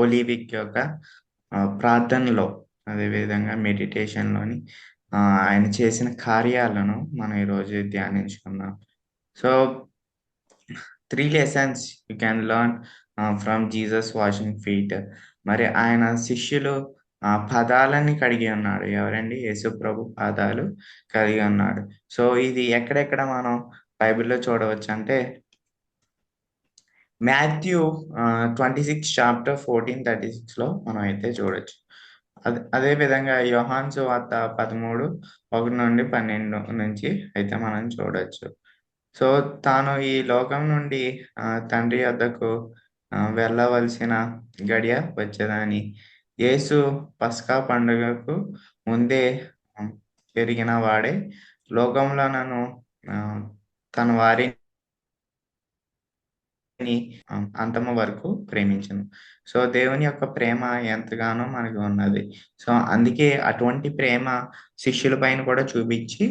Holi week యొక్క ప్రార్థనలో, అదేవిధంగా మెడిటేషన్‌లోని ఆయన చేసిన కార్యాలను మనం ఈరోజు ధ్యానించుకుందాం. సో, 3 lessons you can learn from Jesus washing feet. మరి ఆయన శిష్యులు పాదాలని కడిగి ఉన్నాడు. ఎవరండి? యేసుప్రభు పాదాలు కడిగి ఉన్నాడు. సో, ఇది ఎక్కడెక్కడ మనం బైబిల్‌లో చూడవచ్చంటే మాథ్యూ 26 చాప్టర్ 14:36లో మనం అయితే చూడొచ్చు. అదే విధంగా యోహాను సువార్త 13, 1-12 నుంచి అయితే మనం చూడొచ్చు. సో, తాను ఈ లోకం నుండి తండ్రి యొద్దకు వెళ్ళవలసిన గడియ వచ్చెదని యేసు పస్కా పండుగకు ముందే హ్మ్, ఎరిగిన వాడే లోకంలో నన్ను తన వారిని అంతము వరకు ప్రేమించెను. సో, దేవుని యొక్క ప్రేమ ఎంతగానో మనకు ఉన్నది. సో, అందుకే అటువంటి ప్రేమ శిష్యుల పైన కూడా చూపిచ్చి,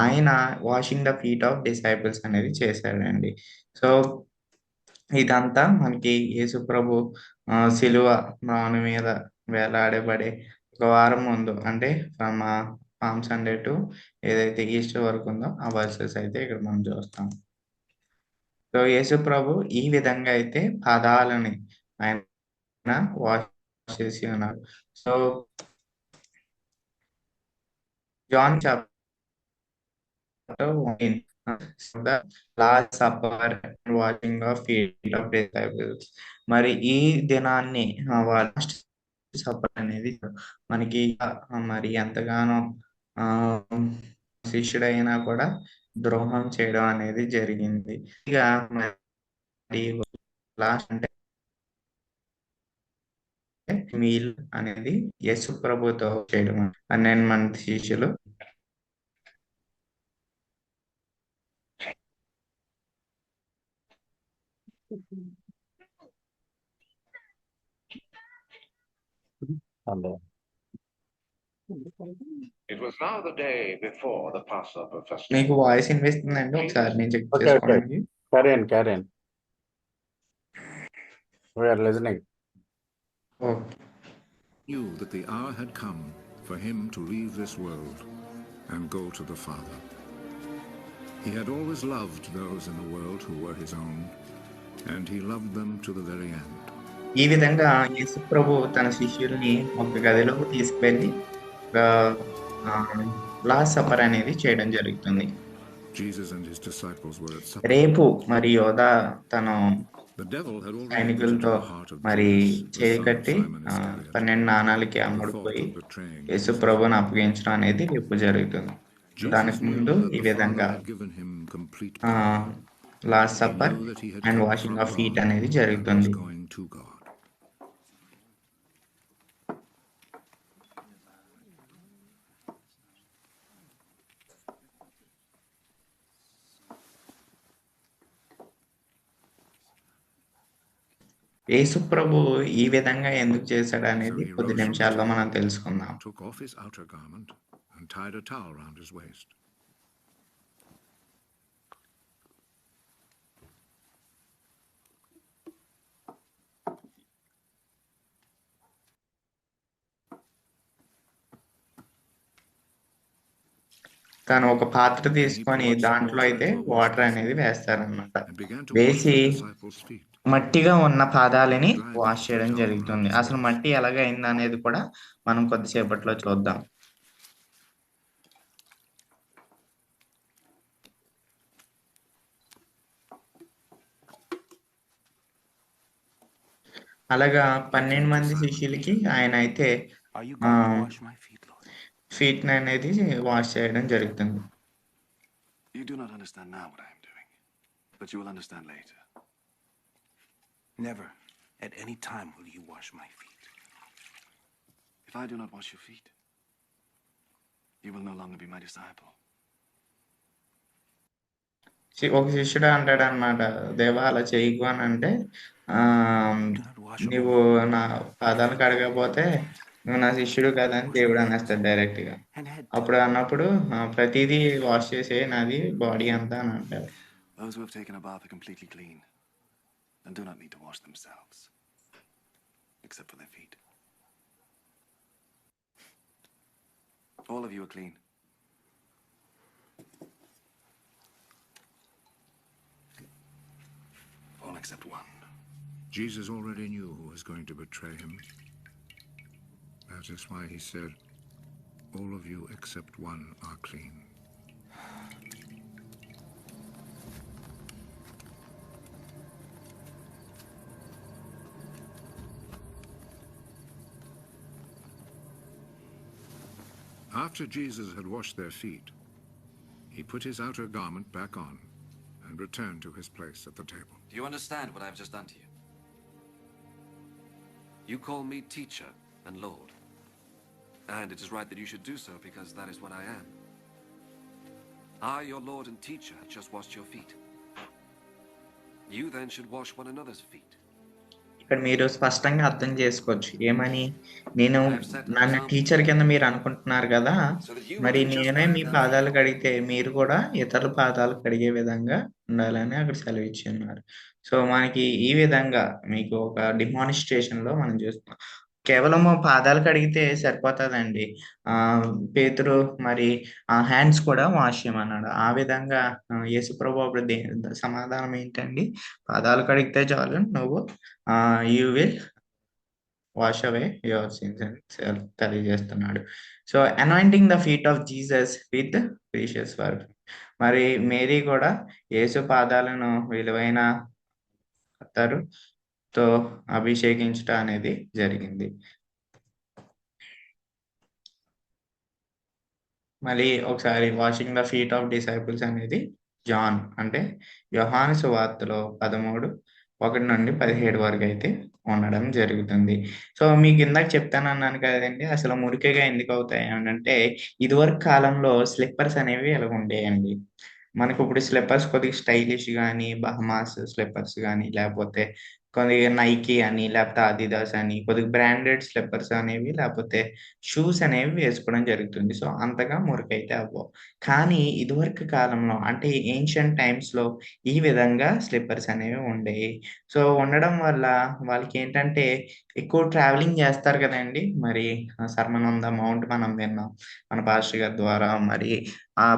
ఆయన washing the feet of disciples అనేది చేశాడండి. సో, ఇదంతా మనకి యేసుప్రభు శిలువ మ్రాను మీద వేలాడబడే ఒక వారం ముందు అంటే పామ్ సండే టు ఏదైతే ఈస్టర్ వరకుందో ఆ వర్సెస్ అయితే ఇక్కడ మనం చూస్తాం. సో, యేసుప్రభు ఈ విధంగా అయితే పాదాలని ఆయన వాష్ చేసి ఉన్నారు. So, John chapter 14 the last supper and washing of feet of disciples. మరి ఈ దినాన్ని లాస్ట్ సప్పర్ అనేది మనకి మరి ఎంతగానో ఆహ్, శిష్యుడైనా కూడా ద్రోహం చేయడం అనేది జరిగింది. ఇక మరి లాస్ట్ అంటే మీల్ అనేది యేసు ప్రభుతో చేయడం. 12 మంది శిష్యులు Hello. It was now the day before the Passover festival. మీకు వాయిస్ వినిపిస్తుందండి? ఒకసారి నేను చెక్ Okay, చేసుకోవడానికి. carry on. We are listening. Okay. Knew that the hour had come for him to leave this world and go to the Father. He had always loved those in the world who were his own, and he loved them to the very end. ఈ విధంగా యేసు ప్రభు తన శిష్యుల్ని ఒక గదిలోకి తీసుకెళ్ళి last supper అనేది చేయడం జరుగుతుంది. Jesus and his disciples were at supper. రేపు మరి యోధ తను The devil had already సైనికులతో visited the heart of మరి Judas, the son of చేయకట్టి Simon Iscariot, 12 నాణాలకి with the అమ్ముడుపోయి thought of betraying Yesu Jesus. ప్రభువుని అప్పగించడం అనేది రేపు జరుగుతుంది. దానికి Jesus ముందు knew that ఈ the విధంగా Father had given him complete power. Last He supper knew that he had and come washing from of feet God అనేది and was జరుగుతుంది. going to God. యేసు ప్రభు ఈ విధంగా ఎందుకు చేశాడనేది So he కొద్ది rose from నిమిషాల్లో the మనం table, తెలుసుకుందాం. took off his outer garment and tied a towel round his waist. తను ఒక పాత్ర తీసుకొని దాంట్లో అయితే వాటర్ అనేది వేస్తారనమాట. And began to wash వేసి the disciples' feet. మట్టిగా ఉన్న పాదాలని వాష్ చేయడం జరుగుతుంది. అసలు మట్టి ఎలాగ అయిందనేది కూడా మనం కొద్దిసేపట్లో చూద్దాం. అలాగా 12 మంది శిష్యులకి ఆయన అయితే Are you going to wash my feet, Lord? Feet అనేది వాష్ చేయడం జరుగుతుంది. You do not understand now what I am doing, but you will understand later. Never, at any time, will you wash my feet. If I do not wash your feet, you will no longer be my disciple. ఒక శిష్యుడు అంటాడు అనమాట, దేవా అలా చేయకు అని అంటే నువ్వు నా పాదాలు కడగకపోతే నువ్వు నా శిష్యుడు కాదని దేవుడు అనేస్తాడు డైరెక్ట్ గా. అప్పుడు అన్నప్పుడు ప్రతిదీ వాష్ చేసే నాది బాడీ అంతా అని అంటారు. Those who have taken a bath are completely clean and do not need to wash themselves. except for their feet. All of you are clean. All except one. Jesus already knew who was going to betray him. That is why he said, all of you except one are clean. After Jesus had washed their feet, he put his outer garment back on and returned to his place at the table. Do you understand what I've just done to you? You call me teacher and Lord. And it is right that you should do so because that is what I am. I, your Lord and teacher, had just washed your feet. You then should wash one another's feet. ఇక్కడ మీరు స్పష్టంగా అర్థం చేసుకోవచ్చు ఏమని, నేను నన్ను teacher కింద మీరు అనుకుంటున్నారు కదా, మరి నేనే మీ పాదాలు కడిగితే మీరు కూడా ఇతరుల పాదాలు కడిగే విధంగా ఉండాలని అక్కడ సెలవు ఇచ్చి ఉన్నారు. సో మనకి ఈ విధంగా మీకు ఒక డిమాన్స్ట్రేషన్ లో మనం చూస్తున్నాం. కేవలం పాదాలు కడిగితే సరిపోతుందండి. పేతురు మరి ఆ హ్యాండ్స్ కూడా వాష్ చేయమన్నాడు. ఆ విధంగా యేసుప్రభు అప్పుడు సమాధానం ఏంటండి, పాదాలు కడిగితే చాలు, నువ్వు you will wash away your sins అని తెలియజేస్తున్నాడు. So anointing the feet of Jesus with precious work. మరి మేరీ కూడా యేసు పాదాలను విలువైన అత్తరుతో అభిషేకించడం అనేది జరిగింది. మళ్ళీ ఒకసారి washing the feet of disciples అనేది జాన్ అంటే యోహాను సువార్తలో 13:1-17 వరకు అయితే ఉండడం జరుగుతుంది. సో మీకు ఇందాక చెప్తానన్నాను కదండి, అసలు మురికిగా ఎందుకు అవుతాయి అంటే ఇదివరకు కాలంలో స్లిప్పర్స్ అనేవి ఇలా ఉండేయండి. మనకు ఇప్పుడు స్లిప్పర్స్ కొద్దిగా స్టైలిష్ కానీ, బహమాస్ స్లిప్పర్స్ కానీ, లేకపోతే కొద్దిగా నైకీ అని, లేకపోతే అడిదాస్ అని, కొద్దిగా బ్రాండెడ్ స్లిప్పర్స్ అనేవి, లేకపోతే షూస్ అనేవి వేసుకోవడం జరుగుతుంది. సో అంతగా మురికైతే అవ్వవు. కానీ ఇదివరకు కాలంలో అంటే ఏన్షియంట్ టైమ్స్లో ఈ విధంగా స్లిప్పర్స్ అనేవి ఉండేవి. సో ఉండడం వల్ల వాళ్ళకి ఏంటంటే ఎక్కువ ట్రావెలింగ్ చేస్తారు కదండి. మరి సర్మన్ ఆన్ ద మౌంట్ మనం విన్నాం మన పాస్టర్ గారి ద్వారా. మరి ఆ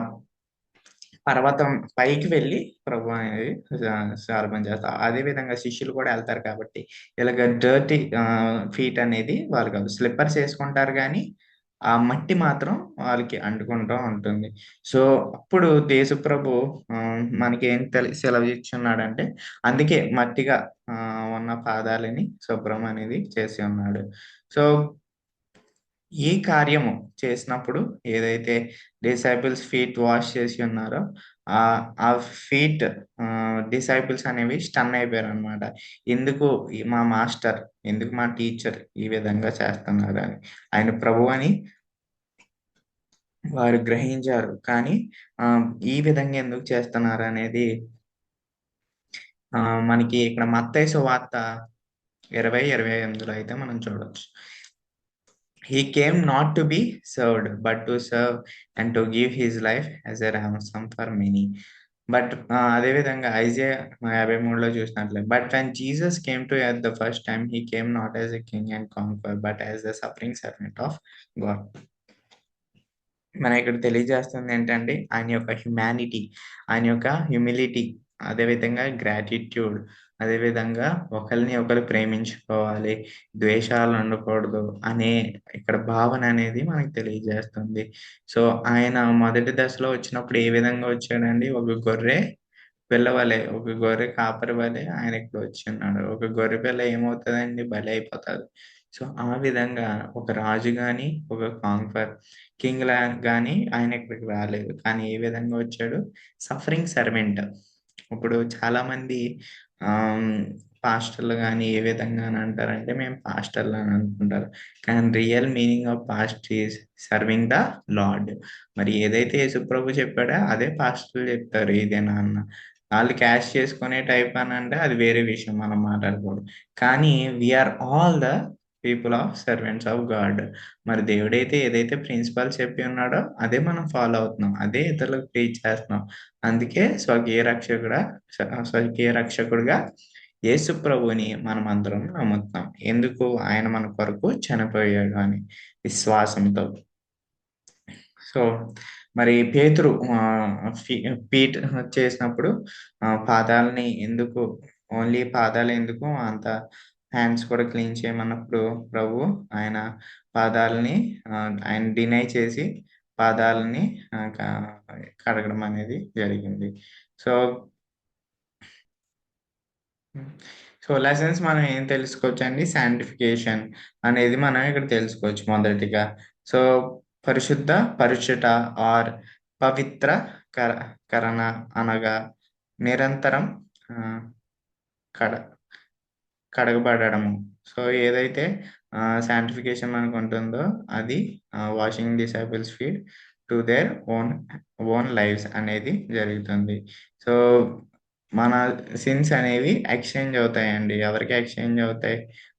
పర్వతం పైకి వెళ్ళి ప్రభు అనేది ప్రారంభం చేస్తారు. అదే విధంగా శిష్యులు కూడా వెళ్తారు కాబట్టి ఇలాగ డర్టీ ఫీట్ అనేది వాళ్ళు కాదు, స్లిప్పర్స్ వేసుకుంటారు కానీ ఆ మట్టి మాత్రం వాళ్ళకి అంటుకుంటూ ఉంటుంది. సో అప్పుడు యేసుప్రభు మనకి ఏం సెలవు ఇచ్చున్నాడంటే అందుకే మట్టిగా ఉన్న పాదాలని శుభ్రం అనేది చేసి ఉన్నాడు. సో ఈ కార్యము చేసినప్పుడు ఏదైతే డిసైపుల్స్ ఫీట్ వాష్ చేసి ఉన్నారో ఆ ఫీట్ డిసైపుల్స్ అనేవి స్టన్ అయిపోయారు అనమాట. ఎందుకు మా మాస్టర్, ఎందుకు మా టీచర్ ఈ విధంగా చేస్తున్నారు అని, ఆయన ప్రభు అని వారు గ్రహించారు. కానీ ఈ విధంగా ఎందుకు చేస్తున్నారు అనేది మనకి ఇక్కడ మత్తయి సువార్త 20:28 అయితే మనం చూడొచ్చు. He came not to be served, but to serve and to give his life as a ransom for many. But అదేవిధంగా ఐజయా 53లో చూసినట్లే, but when Jesus came to earth the first time, he came not as a king and conqueror, but as the suffering servant of God. మన ఇక్కడ తెలియజేస్తుంది ఏంటంటే ఆయన యొక్క humanity, ఆయన యొక్క హ్యూమిలిటీ, అదేవిధంగా గ్రాటిట్యూడ్, అదేవిధంగా ఒకరిని ఒకరు ప్రేమించుకోవాలి, ద్వేషాలు ఉండకూడదు అనే ఇక్కడ భావన అనేది మనకు తెలియజేస్తుంది. సో ఆయన మొదటి దశలో వచ్చినప్పుడు ఏ విధంగా వచ్చాడండి, ఒక గొర్రె పిల్ల వలె, ఒక గొర్రె కాపరి వలె ఆయన ఇక్కడ వచ్చి ఉన్నాడు. ఒక గొర్రె పిల్ల ఏమవుతుందండి, బలి అయిపోతుంది. సో ఆ విధంగా ఒక రాజు కానీ, ఒక కాంక్వర్ కింగ్ లా కానీ ఆయన ఇక్కడికి రాలేదు. కానీ ఏ విధంగా వచ్చాడు, సఫరింగ్ సర్వెంట్. ఇప్పుడు చాలా మంది పాస్టర్లు కానీ ఏ విధంగా అని అంటారంటే మేము పాస్టర్లు అని అనుకుంటారు. కానీ real meaning of past is serving the lord. మరి ఏదైతే యేసుప్రభు చెప్పాడో అదే పాస్టర్లు చెప్తారు. ఇదేనా అన్న వాళ్ళు క్యాష్ చేసుకునే టైప్ అని అంటే అది వేరే విషయం, మనం మాట్లాడకూడదు. కానీ we are all the people of servants of God. మరి దేవుడైతే ఏదైతే ప్రిన్సిపల్ చెప్పి ఉన్నాడో అదే మనం ఫాలో అవుతున్నాం, అదే ఇతరులకు ప్రీచ్ చేస్తున్నాం. అందుకే స్వకీయ రక్షకుడిగా యేసు ప్రభుని మనం అందరం నమ్ముతాం. ఎందుకు? ఆయన మన కొరకు చనిపోయాడు అని విశ్వాసంతో. సో మరి పేతురు ఫీట్ చేసినప్పుడు పాదాలని ఎందుకు, ఓన్లీ పాదాలు ఎందుకు, అంత హ్యాండ్స్ కూడా క్లీన్ చేయమన్నప్పుడు ప్రభు ఆయన పాదాలని ఆయన డినై చేసి పాదాలని కడగడం అనేది జరిగింది. సో లెసన్స్ మనం ఏం తెలుసుకోవచ్చు అండి? శాంటిఫికేషన్ అనేది మనం ఇక్కడ తెలుసుకోవచ్చు. మొదటిగా సో పరుచుట ఆర్ పవిత్ర కరణ అనగా నిరంతరం కడగబడము. సో ఏదైతే శాంటిఫికేషన్ మనకు ఉంటుందో అది washing disciples feet to their own lives అనేది జరుగుతుంది. సో మన సిన్స్ అనేవి ఎక్స్చేంజ్ అవుతాయండి. ఎవరికి ఎక్స్చేంజ్ అవుతాయి?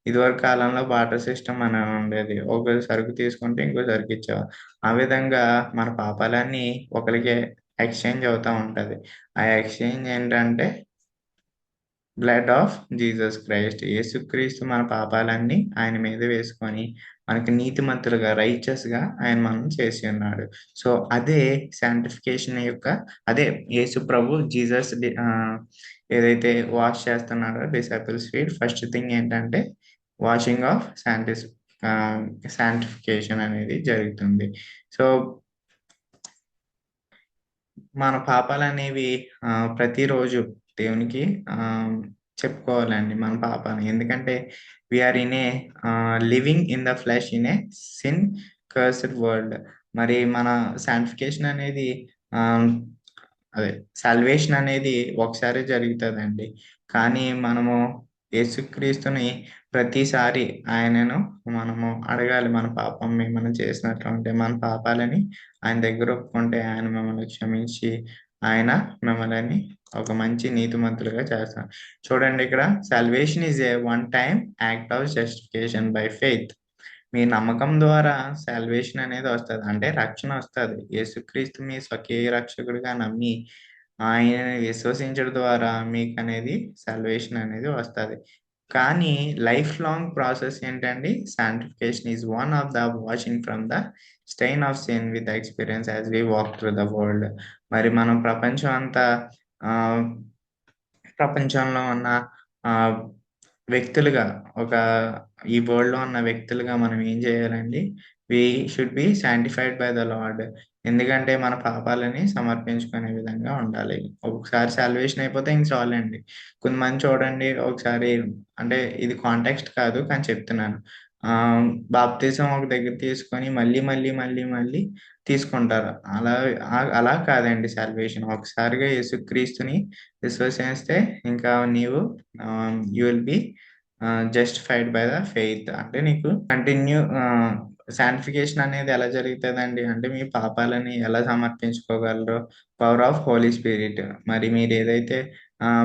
ఇదివరకు కాలంలో బార్టర్ సిస్టమ్ అని ఉండేది. ఒక సరుకు తీసుకుంటే ఇంకో సరుకు ఇచ్చేవారు. ఆ విధంగా మన పాపాలన్నీ ఒకరికి ఎక్స్చేంజ్ అవుతూ ఉంటది. ఆ ఎక్స్చేంజ్ ఏంటంటే బ్లడ్ ఆఫ్ జీసస్ క్రైస్ట్. యేసుక్రీస్తు మన పాపాలన్నీ ఆయన మీద వేసుకొని మనకి నీతిమంతులుగా, రైచస్గా ఆయన మనం చేసి ఉన్నాడు. సో అదే శాంటిఫికేషన్ యొక్క, అదే యేసు ప్రభు జీసస్ ఏదైతే వాష్ చేస్తున్నాడో డిసైపుల్స్ ఫీట్, ఫస్ట్ థింగ్ ఏంటంటే వాషింగ్ ఆఫ్ శాంటిఫికేషన్ అనేది జరుగుతుంది. సో మన పాపాలు అనేవి ప్రతిరోజు దేవునికి చెప్పుకోవాలండి మన పాపాలు. ఎందుకంటే we are in a living in the flesh in a sin cursed world. మరి మన శాంటిఫికేషన్ అనేది అదే సాల్వేషన్ అనేది ఒకసారి జరుగుతుందండి. కానీ మనము యేసుక్రీస్తుని ప్రతిసారి ఆయనను మనము అడగాలి. మన పాపం ఏమైనా చేసినట్లుంటే మన పాపాలని ఆయన దగ్గర ఒప్పుకుంటే ఆయన మిమ్మల్ని క్షమించి ఆయన మిమ్మల్ని ఒక మంచి నీతిమంతులుగా చేస్తాడు. చూడండి ఇక్కడ salvation is a one time act of justification by faith. మీ నమ్మకం ద్వారా సాల్వేషన్ అనేది వస్తుంది, అంటే రక్షణ వస్తుంది. యేసుక్రీస్తు మీ స్వకీయ రక్షకుడిగా నమ్మి ఆయన విశ్వసించడం ద్వారా మీకు అనేది సాల్వేషన్ అనేది వస్తుంది. కానీ లైఫ్ లాంగ్ ప్రాసెస్ ఏంటండి? Sanctification is one of the washing from the stain of sin with experience as we walk through the world. మరి మనం ప్రపంచం అంతా ప్రపంచంలో ఉన్న వ్యక్తులుగా, ఈ వరల్డ్ లో ఉన్న వ్యక్తులుగా మనం ఏం చేయాలండి? We should be sanctified by the lord. ఎందుకంటే మన పాపాలని సమర్పించుకునే విధంగా ఉండాలి. ఒకసారి సాల్వేషన్ అయిపోతే ఇంక చాలండి. కొంతమంది చూడండి, ఒకసారి, అంటే ఇది కాంటెక్స్ట్ కాదు కానీ చెప్తున్నాను, బాప్తిజం ఒక దగ్గర తీసుకొని మళ్ళీ తీసుకుంటారు. అలా కాదండి సాల్వేషన్. ఒకసారిగా యేసుక్రీస్తుని విశ్వసిస్తే ఇంకా నీవు you will be justified by the faith. అంటే నీకు కంటిన్యూ శాంటిఫికేషన్ అనేది ఎలా జరుగుతుందండి? అంటే మీ పాపాలని ఎలా సమర్పించుకోగలరో పవర్ ఆఫ్ హోలీ స్పిరిట్. మరి మీరు ఏదైతే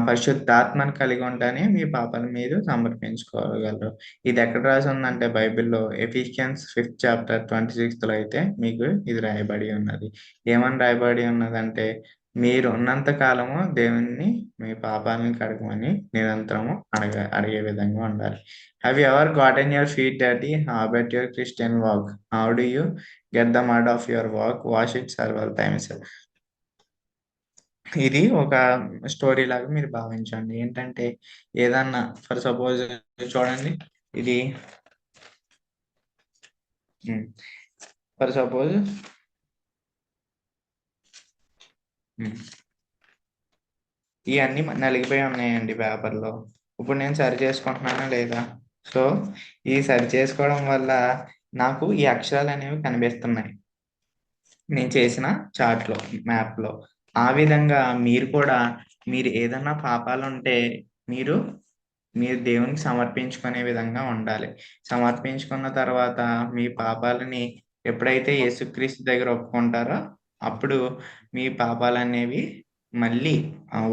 పరిశుద్ధాత్మను కలిగి ఉంటానే మీ పాపాలు మీరు సమర్పించుకోగలరు. ఇది ఎక్కడ రాసి ఉందంటే బైబిల్లో ఎఫిషియన్స్ 5th chapter 26th అయితే మీకు ఇది రాయబడి ఉన్నది. ఏమని రాయబడి ఉన్నదంటే, మీరు ఉన్నంత కాలము దేవుణ్ణి మీ పాపాలను కడగమని నిరంతరము అడిగే విధంగా ఉండాలి. Have you ever gotten your feet dirty about your Christian walk? How do you get the mud of your walk? Wash it several times. ఇది ఒక స్టోరీ లాగా మీరు భావించండి. ఏంటంటే ఏదన్నా ఫర్ సపోజ్ చూడండి, ఇది ఫర్ సపోజ్ ఇవన్నీ నలిగిపోయి ఉన్నాయండి పేపర్లో. ఇప్పుడు నేను సరి చేసుకుంటున్నానా లేదా? సో ఈ సరి చేసుకోవడం వల్ల నాకు ఈ అక్షరాలు అనేవి కనిపిస్తున్నాయి నేను చేసిన చార్ట్లో, మ్యాప్లో. ఆ విధంగా మీరు కూడా, మీరు ఏదన్నా పాపాలు ఉంటే మీరు దేవునికి సమర్పించుకునే విధంగా ఉండాలి. సమర్పించుకున్న తర్వాత మీ పాపాలని ఎప్పుడైతే యేసుక్రీస్తు దగ్గర ఒప్పుకుంటారో అప్పుడు మీ పాపాలు అనేవి మళ్ళీ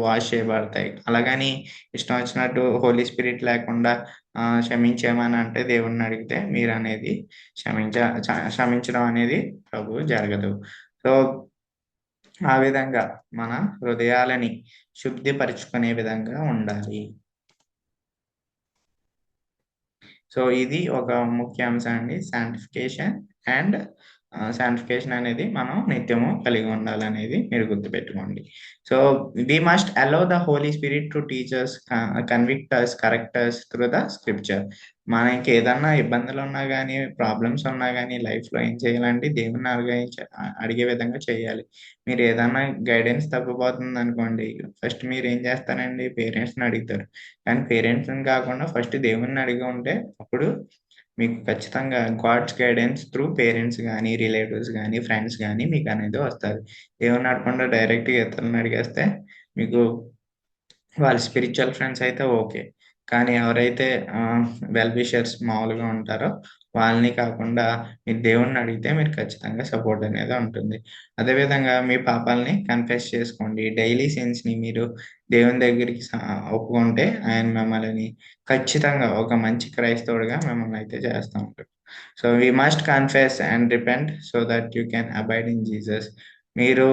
వాష్ చేయబడతాయి. అలాగని ఇష్టం వచ్చినట్టు హోలీ స్పిరిట్ లేకుండా క్షమించామని అంటే దేవుణ్ణి అడిగితే మీరు అనేది క్షమించడం అనేది ప్రభు జరగదు. సో ఆ విధంగా మన హృదయాలని శుద్ధిపరచుకునే విధంగా ఉండాలి. సో ఇది ఒక ముఖ్య అంశం అండి. అండ్ శాంటిఫికేషన్ అనేది మనం నిత్యము కలిగి ఉండాలనేది మీరు గుర్తుపెట్టుకోండి. So we must allow the Holy Spirit to teachers, convictors, correctors through the scripture. మనకి ఏదన్నా ఇబ్బందులు ఉన్నా కానీ, ప్రాబ్లమ్స్ ఉన్నా కానీ లైఫ్లో ఏం చేయాలంటే దేవుణ్ణి అడిగే విధంగా చేయాలి. మీరు ఏదన్నా గైడెన్స్ తప్పిపోతుంది అనుకోండి, ఫస్ట్ మీరు ఏం చేస్తారండి, పేరెంట్స్ని అడుగుతారు. కానీ పేరెంట్స్ని కాకుండా ఫస్ట్ దేవుణ్ణి అడిగి ఉంటే అప్పుడు మీకు ఖచ్చితంగా గాడ్స్ గైడెన్స్ త్రూ పేరెంట్స్ కానీ, రిలేటివ్స్ కానీ, ఫ్రెండ్స్ కానీ మీకు అనేది వస్తారు. దేవుణ్ణి అడగకుండా డైరెక్ట్గా ఇతరులను అడిగేస్తే మీకు వాళ్ళ స్పిరిచువల్ ఫ్రెండ్స్ అయితే ఓకే. కానీ ఎవరైతే వెల్ విషర్స్ మామూలుగా ఉంటారో వాళ్ళని కాకుండా మీరు దేవుణ్ణి అడిగితే మీరు ఖచ్చితంగా సపోర్ట్ అనేది ఉంటుంది. అదేవిధంగా మీ పాపాలని కన్ఫెస్ చేసుకోండి. డైలీ సిన్స్ని మీరు దేవుని దగ్గరికి ఒప్పుకుంటే ఆయన మిమ్మల్ని ఖచ్చితంగా ఒక మంచి క్రైస్తవుడిగా మిమ్మల్ని అయితే చేస్తూ ఉంటారు. So we must confess and repent so that you can abide in Jesus. మీరు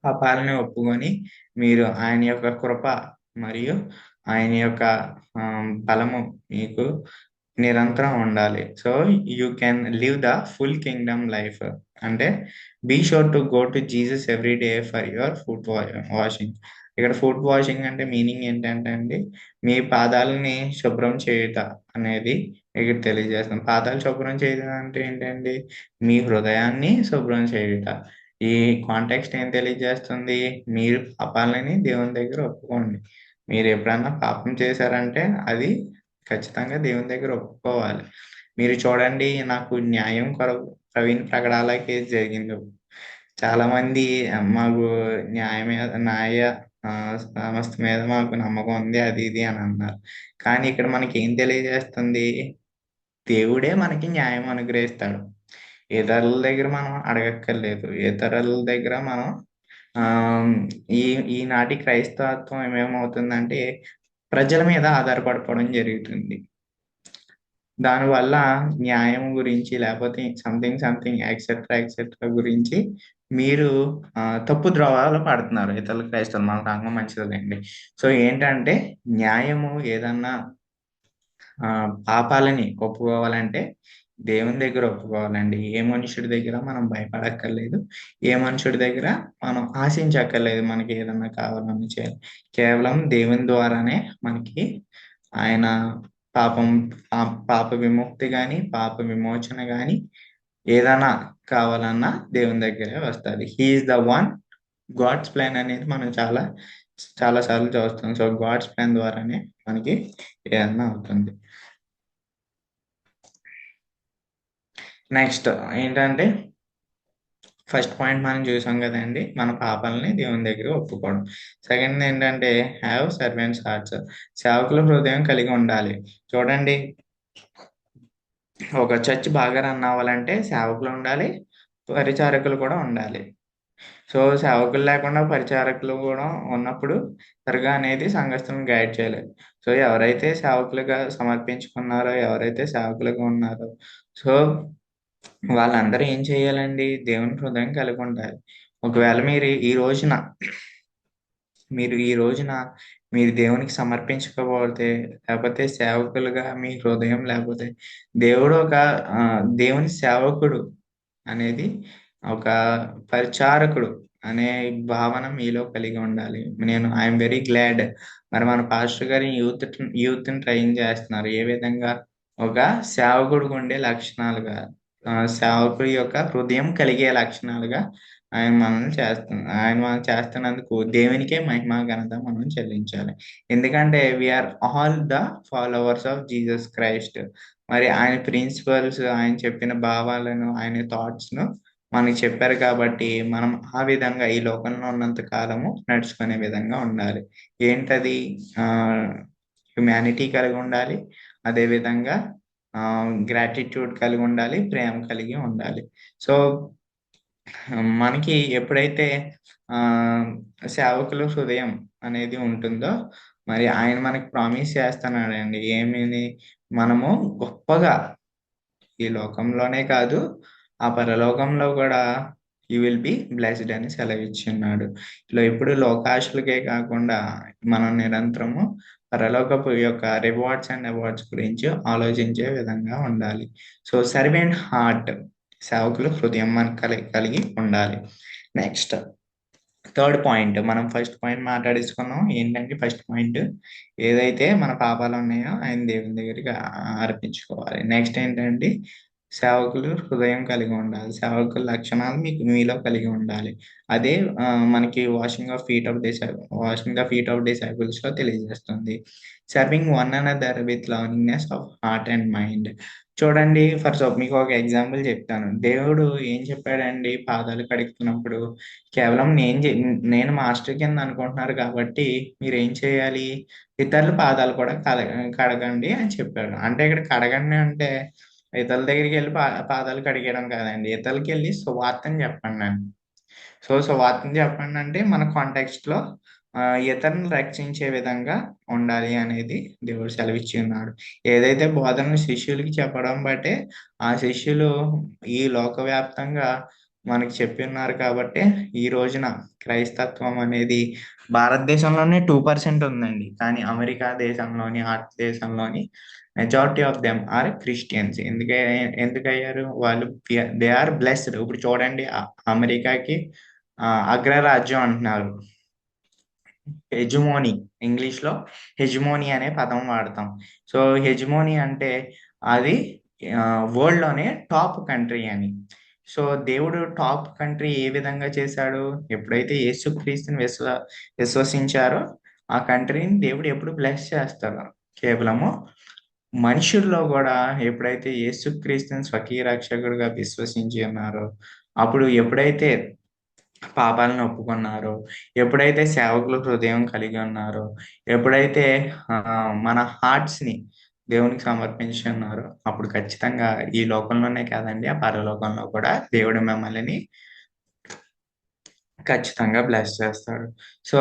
పాపాలని ఒప్పుకొని మీరు ఆయన యొక్క కృప మరియు ఆయన యొక్క బలము మీకు నిరంతరం ఉండాలి. So you can live the full kingdom life. అంటే be sure to go to Jesus every day for your foot washing. ఇక్కడ ఫుట్ వాషింగ్ అంటే మీనింగ్ ఏంటంటే అండి, మీ పాదాలని శుభ్రం చేయుట అనేది ఇక్కడ తెలియజేస్తాం. పాదాలు శుభ్రం చేయడం అంటే ఏంటండి, మీ హృదయాన్ని శుభ్రం చేయుట. ఈ కాంటెక్స్ట్ ఏం తెలియజేస్తుంది, మీరు పాపాలని దేవుని దగ్గర ఒప్పుకోండి. మీరు ఎప్పుడన్నా పాపం చేశారంటే అది ఖచ్చితంగా దేవుని దగ్గర ఒప్పుకోవాలి. మీరు చూడండి, నాకు న్యాయం కొరకు ప్రవీణ్ ప్రగడాల కేసు జరిగింది. చాలా మంది మాకు న్యాయ సంస్థ మీద మాకు నమ్మకం ఉంది అది ఇది అని అన్నారు. కానీ ఇక్కడ మనకి ఏం తెలియజేస్తుంది, దేవుడే మనకి న్యాయం అనుగ్రహిస్తాడు. ఇతరుల దగ్గర మనం అడగక్కర్లేదు. ఇతరుల దగ్గర మనం ఈనాటి క్రైస్తవత్వం ఏమేమవుతుందంటే ప్రజల మీద ఆధారపడిపోవడం జరుగుతుంది. దానివల్ల న్యాయం గురించి లేకపోతే సంథింగ్ ఎక్సెట్రా గురించి మీరు తప్పు ద్రోవాలు పడుతున్నారు. ఇతరుల క్రైస్తవులు మన రంగం మంచిదండి. సో ఏంటంటే న్యాయము ఏదన్నా పాపాలని ఒప్పుకోవాలంటే దేవుని దగ్గర ఒప్పుకోవాలండి. ఏ మనుషుడి దగ్గర మనం భయపడక్కర్లేదు. ఏ మనుషుడి దగ్గర మనం ఆశించక్కర్లేదు. మనకి ఏదన్నా కావాలని చేయాలి. కేవలం దేవుని ద్వారానే మనకి ఆయన పాప విముక్తి కానీ, పాప విమోచన కానీ ఏదైనా కావాలన్నా దేవుని దగ్గరే వస్తుంది. He is the one. God's plan అనేది మనం చాలా సార్లు చూస్తాం. సో గాడ్స్ ప్లాన్ ద్వారానే మనకి ఏదన్నా అవుతుంది. నెక్స్ట్ ఏంటంటే ఫస్ట్ పాయింట్ మనం చూసాం కదండి, మన పాపాలని దేవుని దగ్గర ఒప్పుకోవడం. సెకండ్ ఏంటంటే హ్యావ్ సర్వెంట్స్ హార్ట్స్. సేవకుల హృదయం కలిగి ఉండాలి. చూడండి, ఒక చర్చ్ బాగా రన్ అవ్వాలంటే సేవకులు ఉండాలి, పరిచారకులు కూడా ఉండాలి. సో సేవకులు లేకుండా పరిచారకులు కూడా ఉన్నప్పుడు సరిగా అనేది సంఘస్థులను గైడ్ చేయలేదు. సో ఎవరైతే సేవకులుగా సమర్పించుకున్నారో, ఎవరైతే సేవకులుగా ఉన్నారో, సో వాళ్ళందరూ ఏం చేయాలండి, దేవుని హృదయం కలిగి ఉండాలి. ఒకవేళ మీరు ఈ రోజున మీరు దేవునికి సమర్పించకపోతే, లేకపోతే సేవకులుగా మీ హృదయం లేకపోతే దేవుని సేవకుడు అనేది ఒక పరిచారకుడు అనే భావన మీలో కలిగి ఉండాలి. ఐఎమ్ వెరీ గ్లాడ్ మరి మన పాస్టర్ గారి యూత్ని ట్రైన్ చేస్తున్నారు. ఏ విధంగా ఒక సేవకుడికి ఉండే లక్షణాలుగా, సేవకుడి యొక్క హృదయం కలిగే లక్షణాలుగా ఆయన మనం చేస్తున్నందుకు దేవునికే మహిమ ఘనత మనం చెల్లించాలి. ఎందుకంటే we are all the followers of Jesus Christ. మరి ఆయన ప్రిన్సిపల్స్, ఆయన చెప్పిన భావాలను, ఆయన థాట్స్ను మనకి చెప్పారు కాబట్టి మనం ఆ విధంగా ఈ లోకంలో ఉన్నంత కాలము నడుచుకునే విధంగా ఉండాలి. ఏంటది, హ్యుమానిటీ కలిగి ఉండాలి, అదేవిధంగా గ్రాటిట్యూడ్ కలిగి ఉండాలి, ప్రేమ కలిగి ఉండాలి. సో మనకి ఎప్పుడైతే సేవకుల హృదయం అనేది ఉంటుందో మరి ఆయన మనకి ప్రామిస్ చేస్తున్నాడండి, ఏమని, మనము గొప్పగా ఈ లోకంలోనే కాదు ఆ పరలోకంలో కూడా యూ విల్ బి బ్లెస్డ్ అని సెలవిచ్చున్నాడు. ఇలా ఎప్పుడు లోకాశులకే కాకుండా మనం నిరంతరము పరలోకపు యొక్క రివార్డ్స్ అండ్ అవార్డ్స్ గురించి ఆలోచించే విధంగా ఉండాలి. సో సర్వెంట్ హార్ట్, సేవకులు హృదయం మనకు కలిగి ఉండాలి. నెక్స్ట్ థర్డ్ పాయింట్, మనం ఫస్ట్ పాయింట్ మాట్లాడేసుకున్నాం. ఏంటంటే ఫస్ట్ పాయింట్, ఏదైతే మన పాపాలు ఉన్నాయో ఆయన దేవుని దగ్గరికి అర్పించుకోవాలి. నెక్స్ట్ ఏంటంటే సేవకులు హృదయం కలిగి ఉండాలి. సేవకుల లక్షణాలు మీలో కలిగి ఉండాలి. అదే మనకి washing the feet of disciples లో తెలియజేస్తుంది. Serving one another with learningness of heart and mind. చూడండి, మీకు ఒక ఎగ్జాంపుల్ చెప్తాను. దేవుడు ఏం చెప్పాడండి పాదాలు కడుగుతున్నప్పుడు? కేవలం నేను మాస్టర్ కింద అనుకుంటున్నారు కాబట్టి మీరు ఏం చేయాలి, ఇతరుల పాదాలు కూడా కడగండి అని చెప్పాడు. అంటే ఇక్కడ కడగండి అంటే ఇతరుల దగ్గరికి వెళ్ళి పాదాలు కడిగేయడం కాదండి, ఇతరులకి వెళ్ళి సువార్తని చెప్పండి అని. సువార్తని చెప్పండి అంటే మన కాంటెక్స్ట్ లో ఇతరులను రక్షించే విధంగా ఉండాలి అనేది దేవుడు సెలవిచ్చి ఉన్నాడు. ఏదైతే బోధనలు శిష్యులకి చెప్పడం బట్టే ఆ శిష్యులు ఈ లోకవ్యాప్తంగా మనకి చెప్పి ఉన్నారు కాబట్టి ఈ రోజున క్రైస్తత్వం అనేది భారతదేశంలోనే 2% ఉందండి. కానీ అమెరికా దేశంలోని, దేశంలోని majority of them are Christians. ఎందుకయ్యారు వాళ్ళు? They are blessed. ఇప్పుడు చూడండి, అమెరికాకి అగ్రరాజ్యం అంటున్నారు. హెజమోనీ, ఇంగ్లీష్ లో హెజమోనీ అనే పదం వాడతాం. సో హెజమోనీ అంటే అది వరల్డ్ లోనే టాప్ కంట్రీ అని. సో దేవుడు టాప్ కంట్రీ ఏ విధంగా చేశాడు? ఎప్పుడైతే యేసుక్రీస్తుని విశ్వసించారో ఆ కంట్రీని దేవుడు ఎప్పుడు బ్లెస్ చేస్తాడు. కేవలము మనుషుల్లో కూడా ఎప్పుడైతే యేసుక్రీస్తుని స్వకీయ రక్షకుడిగా విశ్వసించి ఉన్నారో, అప్పుడు ఎప్పుడైతే పాపాలను ఒప్పుకున్నారో, ఎప్పుడైతే సేవకులు హృదయం కలిగి ఉన్నారో, ఎప్పుడైతే మన హార్ట్స్ ని దేవునికి సమర్పించి ఉన్నారో, అప్పుడు ఖచ్చితంగా ఈ లోకంలోనే కాదండి, ఆ పరలోకంలో కూడా దేవుడు మిమ్మల్ని ఖచ్చితంగా బ్లెస్ చేస్తాడు. సో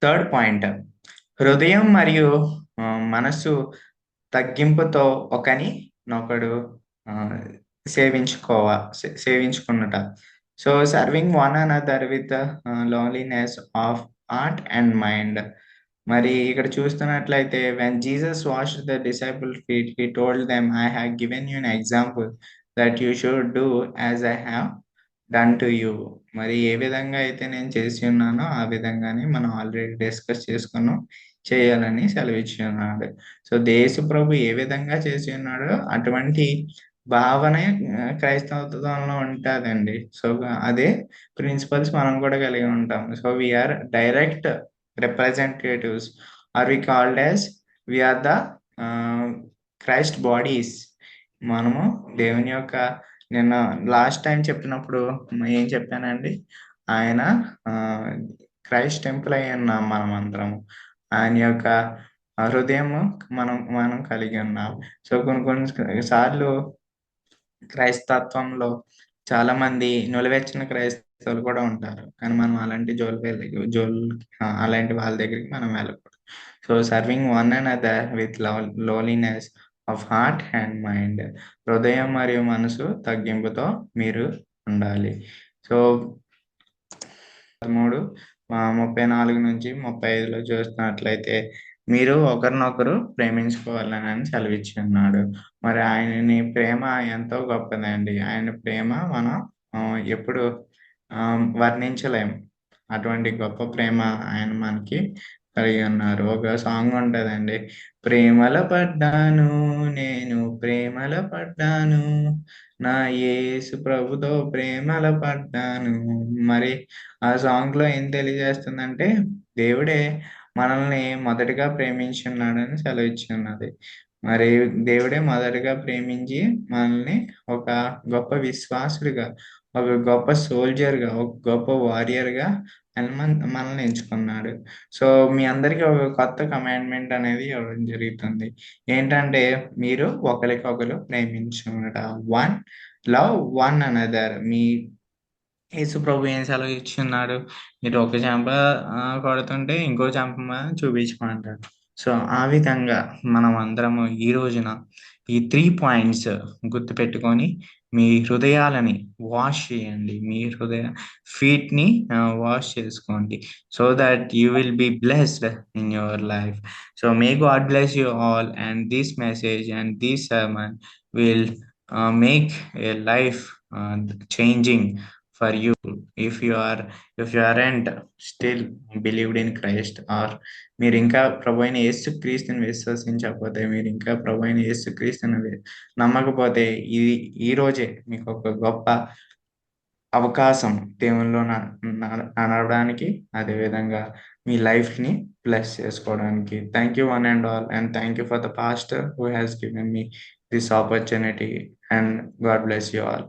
థర్డ్ పాయింట్, హృదయం మరియు మనసు తగ్గింపుతో ఒకరినొకడు సేవించుకున్నట. So serving one another with loneliness of heart and mind. మరి ఇక్కడ చూస్తున్నట్లయితే when Jesus washed the disciples' feet, he told them, I have given you an example that you should do as I have done to you. మరి ఏ విధంగా అయితే నేను చేసి ఉన్నానో ఆ విధంగానే మనం ఆల్రెడీ డిస్కస్ చేసుకున్నాం, చేయాలని సెలవిచ్చి ఉన్నాడు. సో యేసు ప్రభు ఏ విధంగా చేసి ఉన్నాడో అటువంటి భావన క్రైస్తవంలో ఉంటుందండి. సో అదే ప్రిన్సిపల్స్ మనం కూడా కలిగి ఉంటాం. So we are direct representatives, are we called as we are the Christ bodies. మనము దేవుని యొక్క, నిన్న లాస్ట్ టైం చెప్పినప్పుడు ఏం చెప్పానండి, ఆయన క్రైస్ట్ టెంపుల్ అయి ఉన్నాం మనం అందరం. ఆయన యొక్క హృదయము మనం కలిగి ఉన్నాం. సో కొన్ని సార్లు క్రైస్తత్వంలో చాలా మంది నులివెచ్చిన క్రైస్తవులు కూడా ఉంటారు. కానీ మనం అలాంటి అలాంటి వాళ్ళ దగ్గరికి మనం వెళ్ళకూడదు. So serving one another with lowliness of heart and mind. హృదయం మరియు మనసు తగ్గింపుతో మీరు ఉండాలి. సో 34-35 చూస్తున్నట్లయితే మీరు ఒకరినొకరు ప్రేమించుకోవాలని సెలవిచ్చి ఉన్నాడు. మరి ఆయనని ప్రేమ ఎంతో గొప్పదండి. ఆయన ప్రేమ మనం ఎప్పుడు వర్ణించలేం. అటువంటి గొప్ప ప్రేమ ఆయన మనకి కలిగి ఉన్నారు. ఒక సాంగ్ ఉంటదండి, ప్రేమల పడ్డాను నేను ప్రేమల పడ్డాను, నా యేసు ప్రభుతో ప్రేమల పడ్డాను. మరి ఆ సాంగ్ లో ఏం తెలియజేస్తుందంటే దేవుడే మనల్ని మొదటిగా ప్రేమించున్నాడని సెలవిచ్చి ఉన్నది. మరి దేవుడే మొదటిగా ప్రేమించి మనల్ని ఒక గొప్ప విశ్వాసుడిగా, ఒక గొప్ప సోల్జర్గా, ఒక గొప్ప వారియర్గా మనల్ని ఎంచుకున్నాడు. సో మీ అందరికీ ఒక కొత్త కమాండ్మెంట్ అనేది ఇవ్వడం జరుగుతుంది. ఏంటంటే మీరు ఒకరికొకరు ప్రేమించుకున్నట. Love one another. మీ యేసు ప్రభు ఏం సెలవు ఇచ్చున్నాడు? మీరు ఒక చెంప కొడుతుంటే ఇంకో చెంప చూపించమంటాడు. సో ఆ విధంగా మనం అందరము ఈ రోజున ఈ 3 పాయింట్స్ గుర్తుపెట్టుకొని మీ హృదయాలని వాష్ చేయండి. మీ ఫీట్ని వాష్ చేసుకోండి. So that you will be blessed in your life. So may God bless you all, and this message and this sermon will make a life changing for you. If you aren't still believed in Christ, or మీరు ఇంకా ప్రభు అయిన యేసు క్రీస్తుని విశ్వసించకపోతే, మీరు ఇంకా ప్రభు అయిన యేసు క్రీస్తుని నమ్మకపోతే, ఈ రోజే మీకు ఒక గొప్ప అవకాశం దేవునిలో నడవడానికి, అదేవిధంగా మీ లైఫ్ని బ్లెస్ చేసుకోవడానికి. Thank you one and all, and thank you for the pastor who has given me this opportunity, and God bless you all.